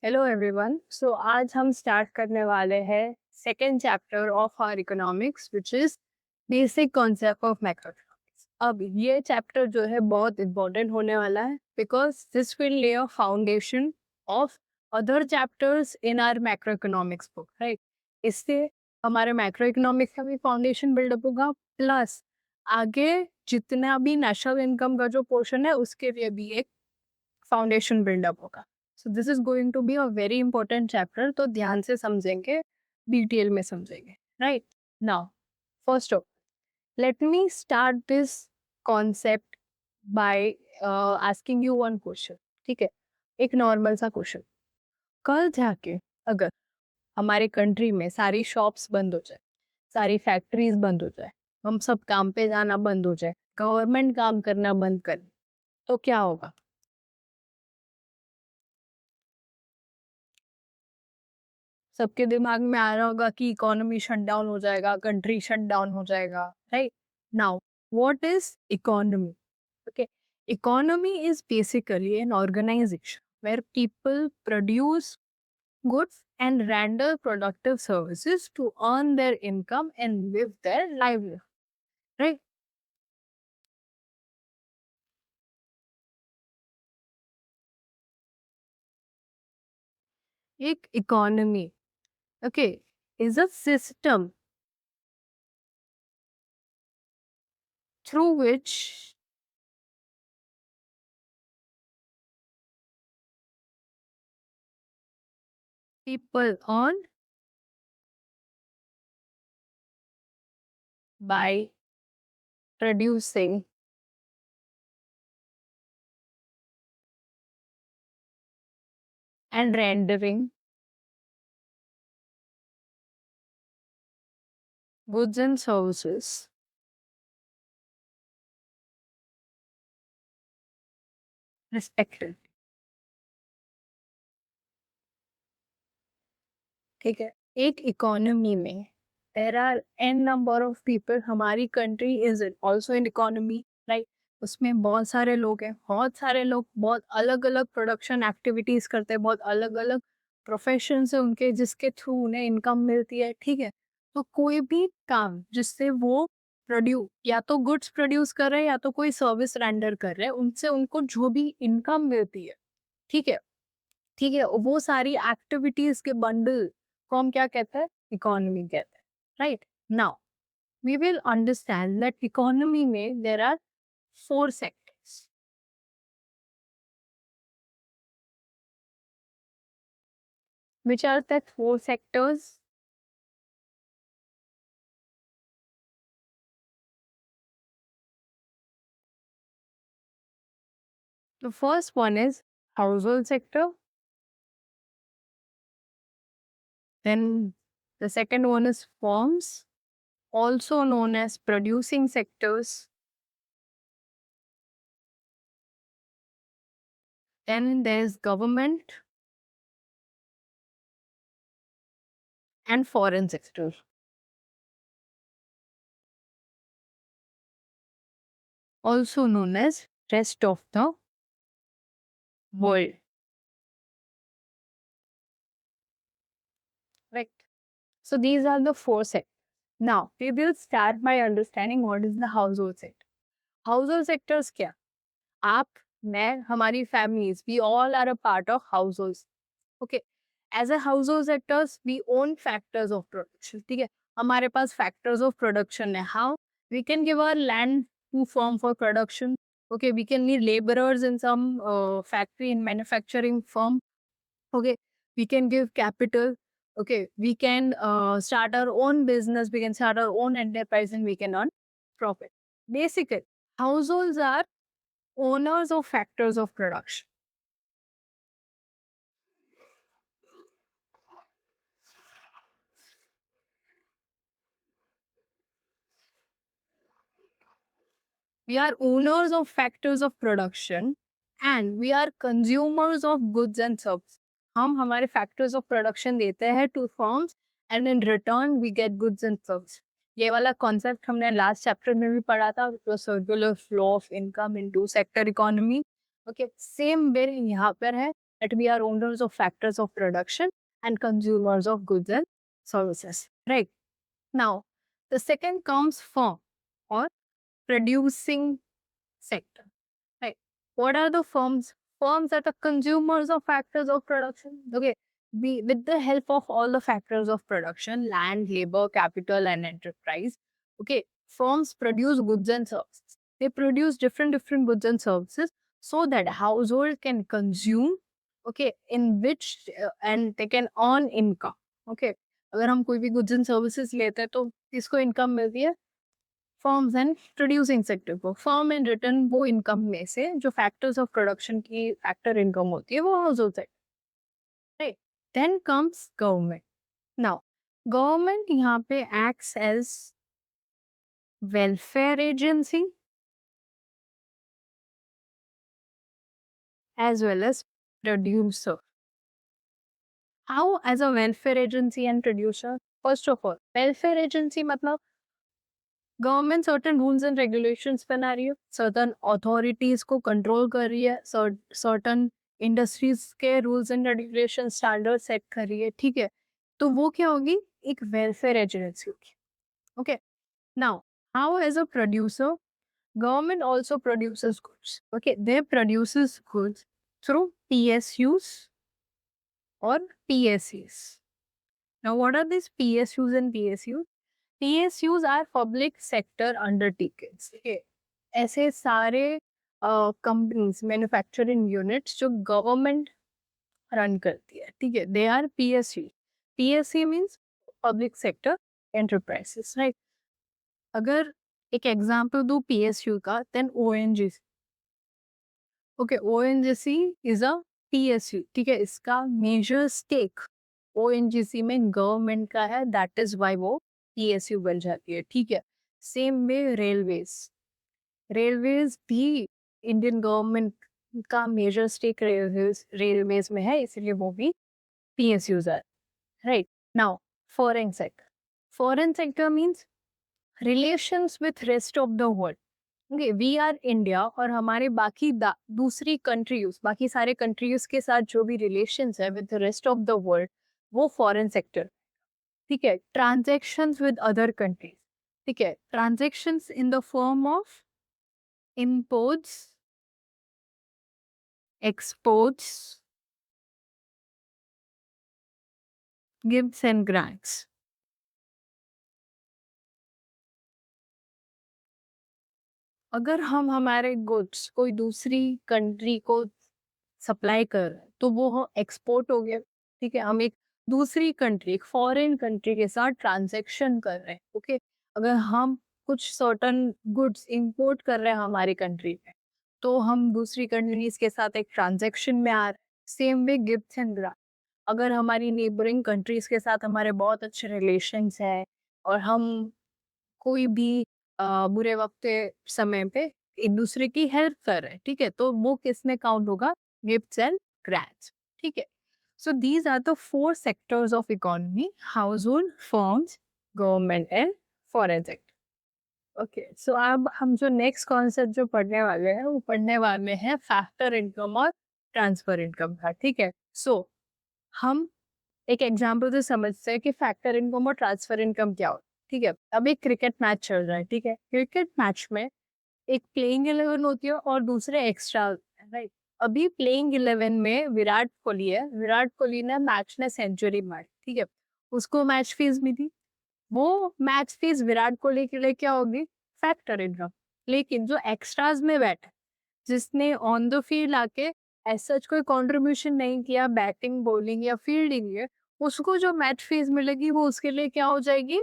Hello everyone. सो आज हम start करने वाले हैं second chapter of our economics which is basic concept of macroeconomics. अब ये चैप्टर जो है बहुत इम्पोर्टेंट होने वाला है because this will lay a foundation of other chapters in our macro economics book, right. इससे हमारे मैक्रो इकोनॉमिक्स का भी फाउंडेशन बिल्डअप होगा, प्लस आगे जितना भी नेशनल इनकम का जो पोर्शन है उसके लिए भी एक फाउंडेशन बिल्डअप होगा। So this is going to be a very important chapter, तो ध्यान से समझेंगे, डिटेल में समझेंगे, right. Now first of let me start this concept by asking you one question. ठीक है, एक नॉर्मल सा क्वेश्चन। कल जाके अगर हमारे कंट्री में सारी शॉप्स बंद हो जाए, सारी फैक्ट्रीज बंद हो जाए, हम सब काम पे जाना बंद हो जाए, गवर्नमेंट काम करना बंद करे, तो क्या होगा? सबके दिमाग में आ रहा होगा कि इकोनॉमी शट डाउन हो जाएगा, कंट्री शट डाउन हो जाएगा, right. Now what is economy? Okay, economy is basically an organization where people produce goods and render productive services to earn their income and live their livelihood, right? एक economy, okay, is a system through which people earn by producing and rendering goods and services respectively। ठीक है, एक economy में there are n number of people. हमारी country is also in economy, right. उसमें बहुत सारे लोग हैं, बहुत सारे लोग बहुत अलग अलग प्रोडक्शन एक्टिविटीज करते हैं, बहुत अलग अलग प्रोफेशन है उनके जिसके थ्रू उन्हें इनकम मिलती है। ठीक है, तो कोई भी काम जिससे वो प्रोड्यूस, या तो गुड्स प्रोड्यूस कर रहे हैं या तो कोई सर्विस रेंडर कर रहे हैं, उनसे उनको जो भी इनकम मिलती है, ठीक है, ठीक है, वो सारी एक्टिविटीज के बंडल को हम क्या कहते हैं? इकोनॉमी कहते हैं, right. Now we will understand that economy में there are four sectors. Which are the four sectors? The first one is household sector. Then the second one is firms, also known as producing sectors. Then there's government and foreign sector, also known as rest of the world. Right. So these are the four sectors. Now we will start by understanding what is the household sector. Household sectors क्या? आप, मैं, हमारी families, we all are a part of households. Okay. As a household sectors, we own factors of production. ठीक है, हमारे पास factors of production है. How? We can give our land to firm for production. Okay, we can need laborers in some factory in manufacturing firm. Okay, we can give capital. Okay, we can start our own business, we can start our own enterprise, and we can earn profit. Basically, households are owners of factors of production. We are owners of factors of production and we are consumers of goods and services. हम हमारे factors of production देते हैं to firms and in return we get goods and services. ये वाला concept हमने last chapter में भी पढ़ा था, तो circular flow of income into sector economy. Okay, same way यहाँ पर है. that we are owners of factors of production and consumers of goods and services. Right. Now, the second comes firm or producing sector. Right. What are the firms? Firms that are consumers of factors of production. Okay. With the help of all the factors of production, land, labor, capital, and enterprise. Okay. Firms produce goods and services. They produce different goods and services so that household can consume. Okay. In which and they can earn income. Okay. अगर हम कोई भी goods and services लेते हैं तो किसको income मिलती है? फर्म्स एंड प्रोड्यूसिंग सेक्टर को. फर्म एंड रिटर्न वो इनकम में से जो फैक्टर्स ऑफ प्रोडक्शन की फैक्टर इनकम होती है वो हाउस होल्ड sector. Right. Then comes government. Now government यहाँ पे acts as welfare agency as well as producer. How as a welfare agency and producer? First of all, welfare agency मतलब government certain rules and regulations बना रही है, certain authorities को control कर रही है, सर्टेन इंडस्ट्रीज के rules and regulation standard set कर रही है. ठीक है. तो वो क्या होगी? एक वेलफेयर एजेंसी होगी. Okay. Now how as a producer government also produces goods. Okay. They produces goods through PSUs or PSEs. Now what are these PSUs and PSUs? PSUs are public sector undertakings. Okay. ऐसे सारे companies manufacturing units जो government run करती है. ठीक है. They are PSU. PSE means public sector enterprises. Right. अगर एक example दो PSU का, then ONGC. Okay. ONGC is a PSU. ठीक है. इसका मेजर स्टेक ONGC में गवर्नमेंट का है. दैट इज वाई वो PSU बन जाती है. ठीक है. सेम में रेलवेज भी इंडियन गवर्नमेंट का मेजर स्टेक रेलवेज में है, इसलिए वो भी PSUs है. Right. Now foreign sector. Foreign sector means relations with rest of the world. Okay. We are India और हमारे बाकी दूसरी कंट्रीज, बाकी सारे कंट्रीज के साथ जो भी रिलेशंस है with rest of the world, वो फॉरेन सेक्टर. ठीक है. Transactions with other countries. ठीक है. Transactions in the form of imports, exports, gifts and grants. अगर हम हमारे गुड्स कोई दूसरी कंट्री को सप्लाई कर रहे हैं तो वो एक्सपोर्ट हो गया. ठीक है. हम एक दूसरी कंट्री, एक फॉरेन कंट्री के साथ ट्रांजेक्शन कर रहे हैं. ओके. अगर हम कुछ सर्टन गुड्स इंपोर्ट कर रहे हैं हमारी कंट्री में, तो हम दूसरी कंट्रीज के साथ एक ट्रांजेक्शन में आ रहे हैं. Same way gifts and grant. अगर हमारी नेबरिंग कंट्रीज के साथ हमारे बहुत अच्छे रिलेशंस हैं और हम कोई भी बुरे वक्त के समय पे एक दूसरे की हेल्प कर रहे हैं. ठीक है. तो वो किस में काउंट होगा? Gifts and grants. ठीक है. So these are the 4 sectors of economy: household, firms, government and foreign sector. Okay. So अब हम जो नेक्स्ट कॉन्सेप्ट जो पढ़ने वाले हैं वो पढ़ने वाले हैं फैक्टर इनकम और ट्रांसफर इनकम का. ठीक है. सो हम एक एग्जाम्पल से समझते हैं कि फैक्टर इनकम और ट्रांसफर इनकम क्या होता है. ठीक है. अब एक क्रिकेट मैच चल रहा है. ठीक है. क्रिकेट मैच में एक प्लेइंग 11 होती है और दूसरे एक्स्ट्रा. राइट. अभी प्लेइंग 11 में विराट कोहली है. विराट कोहली ने मैच में सेंचुरी मारी. ठीक है. उसको मैच फीस मिली. वो मैच फीस विराट कोहली के लिए क्या होगी? Factor income. लेकिन जो एक्स्ट्राज में बैठे, जिसने ऑन द फील्ड आके ऐसा कोई कंट्रीब्यूशन नहीं किया, बैटिंग, बॉलिंग या फील्डिंग है, उसको जो मैच फीस मिलेगी वो उसके लिए क्या हो जाएगी?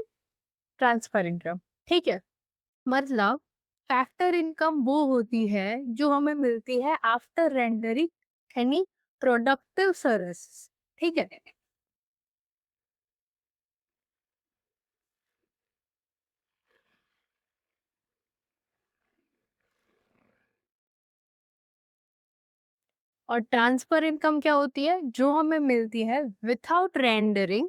Transfer income. ठीक है. मतलब फैक्टर इनकम वो होती है जो हमें मिलती है after rendering any productive service. ठीक है. और ट्रांसफर इनकम क्या होती है? जो हमें मिलती है विथआउट रेंडरिंग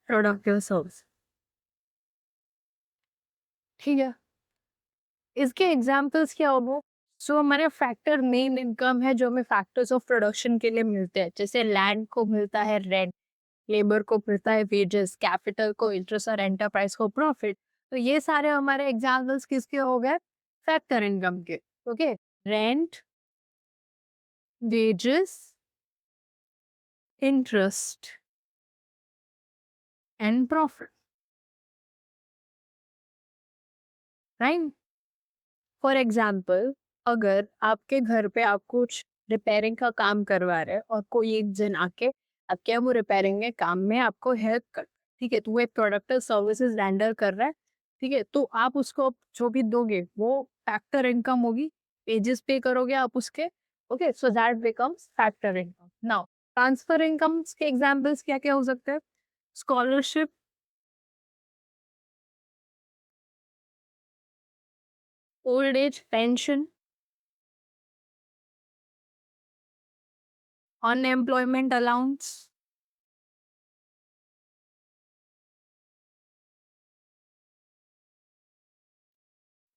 प्रोडक्टिव सर्विस। ठीक है, इसके एग्जाम्पल्स क्या होंगे? सो हमारे फैक्टर मेन इनकम है जो हमें फैक्टर्स ऑफ प्रोडक्शन के लिए मिलते हैं, जैसे लैंड को मिलता है रेंट, लेबर को मिलता है वेजेस, कैपिटल को इंटरेस्ट और एंटरप्राइज को प्रॉफिट। तो ये सारे हमारे एग्जाम्पल्स किसके हो गए? फैक्टर इनकम के। Okay, rent, wages, interest and profit, right? For example, अगर आपके घर पे आप कुछ रिपेयरिंग का काम करवा रहे हैं और कोई एक जन आके आपके वो रिपेयरिंग के काम में आपको हेल्प कर, ठीक है, तो वो एक प्रोडक्टिव सर्विसेज रेंडर कर रहा है, ठीक है, तो आप उसको जो भी दोगे वो फैक्टर इनकम होगी, पेजेस पे करोगे आप उसके। Okay, so that becomes factor income. Now transfer income के एग्जांपल्स क्या क्या हो सकते हैं? Scholarship, old age pension, unemployment allowance,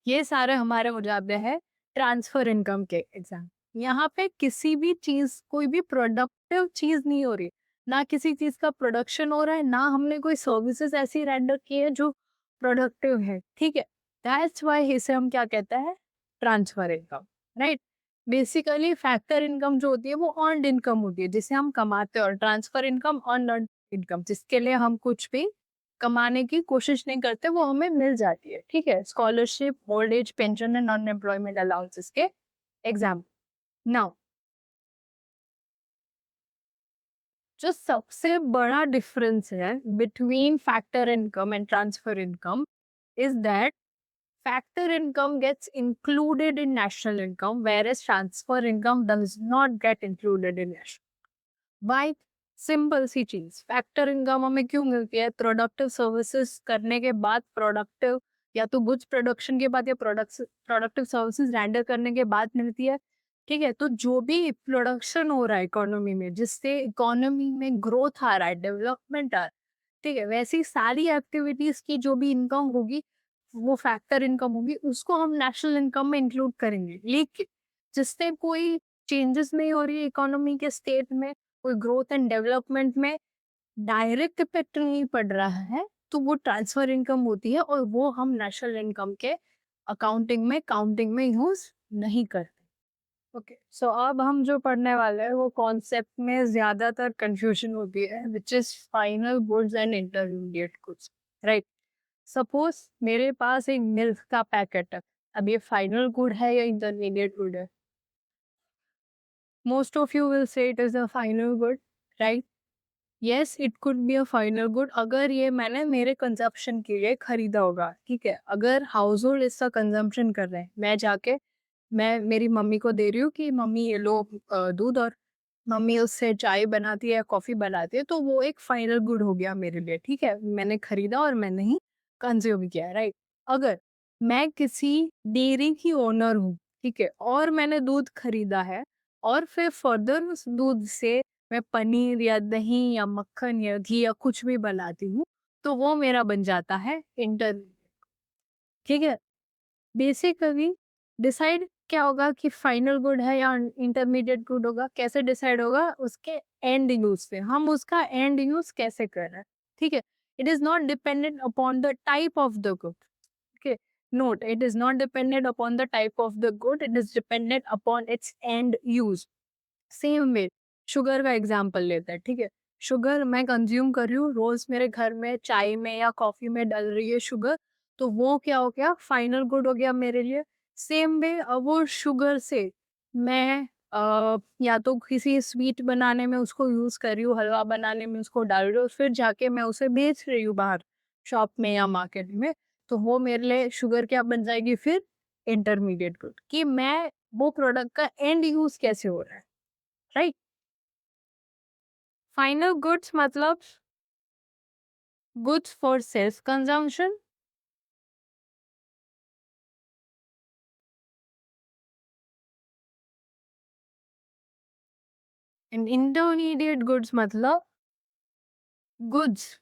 ये सारे हमारे हो जाते हैं ट्रांसफर इनकम के एग्जाम। यहाँ पे किसी भी चीज, कोई भी प्रोडक्टिव चीज नहीं हो रही, ना किसी चीज का प्रोडक्शन हो रहा है, ना हमने कोई सर्विसेज ऐसी रेंडर की है जो प्रोडक्टिव है, ठीक है। दैट्स वाई इसे हम क्या कहते हैं? Transfer income, right? Basically factor income जो होती है वो अर्नड इनकम होती है जिसे हम कमाते हैं, और ट्रांसफर इनकम अर्नड इनकम जिसके लिए हम कुछ भी कमाने की कोशिश नहीं करते, वो हमें मिल जाती है, ठीक है। Scholarship, old age pension and unemployment allowances के एग्जाम। नाउ जो सबसे बड़ा डिफरेंस है between factor income and transfer income is that factor income gets included in national income, whereas transfer income does not get included in national। Why? Simple सी चीज, factor income हमें क्यों मिलती है? प्रोडक्टिव सर्विसेज करने के बाद, प्रोडक्टिव या तो गुड्स प्रोडक्शन के बाद या प्रोडक्टिव सर्विसेज रेंडर करने के बाद मिलती है, ठीक है। तो जो भी प्रोडक्शन हो रहा है इकोनॉमी में, जिससे इकोनॉमी में ग्रोथ आ रहा है, डेवलपमेंट आ रहा है, ठीक है, वैसी सारी एक्टिविटीज की जो भी इनकम होगी वो फैक्टर इनकम होगी, उसको हम नेशनल इनकम में इंक्लूड करेंगे। लेकिन जिससे कोई चेंजेस नहीं हो रही है इकोनॉमी के स्टेट में, कोई ग्रोथ एंड डेवलपमेंट में डायरेक्ट इफेक्ट नहीं पड़ रहा है, तो वो ट्रांसफर इनकम होती है और वो हम नेशनल इनकम के अकाउंटिंग में, काउंटिंग में यूज नहीं करते। ओके, सो अब हम जो पढ़ने वाले हैं वो कॉन्सेप्ट में ज्यादातर कंफ्यूजन होती है, which is final goods and intermediate goods, right? Suppose मेरे पास एक मिल्क का पैकेट है, अब ये फाइनल गुड है या इंटरमीडिएट गुड है? Most of you will say it is a final good, right? Yes, it could be a final good अगर ये मैंने मेरे कंजप्शन के लिए खरीदा होगा, ठीक है। अगर हाउस होल्ड इसका कंजम्पशन कर रहे हैं, मैं जाके मैं मेरी मम्मी को दे रही हूँ कि मम्मी ये लो दूध, और मम्मी उससे चाय बनाती है, कॉफी बनाती है, तो वो एक फाइनल गुड हो गया मेरे लिए, ठीक है। मैंने खरीदा और मैंने ही कंज्यूम किया, राइट? अगर मैं किसी डेयरी की ओनर हूँ, ठीक है, और मैंने दूध खरीदा है और फिर फर्दर उस दूध से मैं पनीर या दही या मक्खन या घी या कुछ भी बनाती हूँ, तो वो मेरा बन जाता है इंटर, ठीक है। बेसिकली डिसाइड क्या होगा कि फाइनल गुड है या इंटरमीडिएट गुड होगा? कैसे डिसाइड होगा? उसके एंड यूज पे, हम उसका एंड यूज कैसे कर रहे हैं, ठीक है। It is not dependent upon the type of the good, okay, note, it is not dependent upon the type of the good, it is dependent upon its end use। Same way sugar का example लेते हैं, ठीक है। Sugar मैं consume कर रही हूँ रोज, मेरे घर में चाय में या कॉफी में डल रही है शुगर, तो वो क्या हो गया? फाइनल गुड हो गया मेरे लिए। सेम वे अब वो शुगर से मैं या तो किसी स्वीट बनाने में उसको यूज कर रही हूँ, हलवा बनाने में उसको डाल रही हूँ, फिर जाके मैं उसे बेच रही हूँ बाहर शॉप में या मार्केट में, तो वो मेरे लिए शुगर क्या बन जाएगी फिर? Intermediate good. कि मैं वो प्रोडक्ट का एंड यूज कैसे हो रहा है, राइट? फाइनल गुड्स मतलब goods for self consumption, and intermediate goods मतलब goods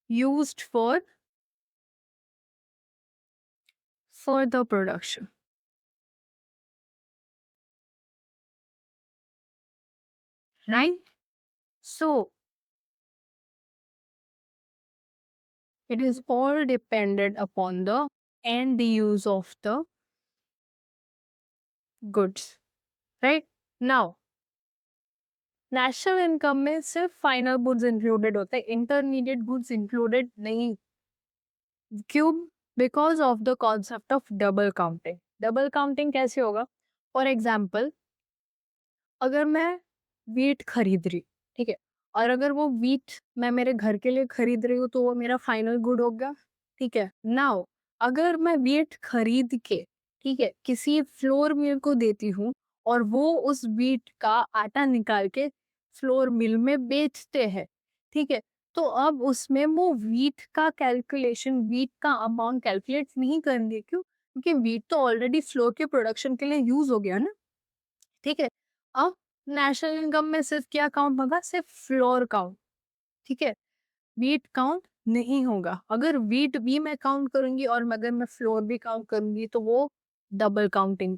used for the production. Right? So it is all dependent upon the end use of the goods. Right? Now, national income में सिर्फ final goods included होते हैं, intermediate goods included नहीं. क्यों? Because of the concept of double counting. Double counting कैसे होगा? For example, अगर मैं वीट खरीद रही, ठीक है, और अगर वो वीट मैं मेरे घर के लिए खरीद रही हूँ तो वो मेरा फाइनल गुड होगा. ठीक है. नाउ अगर मैं वीट खरीद के, ठीक है, किसी फ्लोर मिल को देती हूँ और वो उस वीट का आटा निकाल के फ्लोर मिल में बेचते हैं, ठीक है, तो अब उसमें वो वीट का कैलकुलेशन, वीट का अमाउंट कैलकुलेट नहीं करेंगे. क्यों? क्योंकि वीट तो ऑलरेडी फ्लोर के प्रोडक्शन के लिए यूज हो गया ना. ठीक है. अब नेशनल इनकम में सिर्फ क्या काउंट होगा? सिर्फ फ्लोर काउंट. ठीक है. वीट काउंट नहीं होगा. अगर वीट भी मैं काउंट करूंगी और अगर मैं फ्लोर भी काउंट करूंगी तो वो डबल काउंटिंग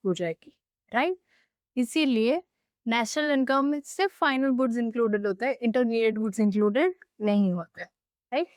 हो जाएगी. राइट? इसीलिए नेशनल इनकम में सिर्फ फाइनल गुड्स इंक्लूडेड होता है, इंटरमीडिएट गुड्स इंक्लूडेड नहीं होते. राइट?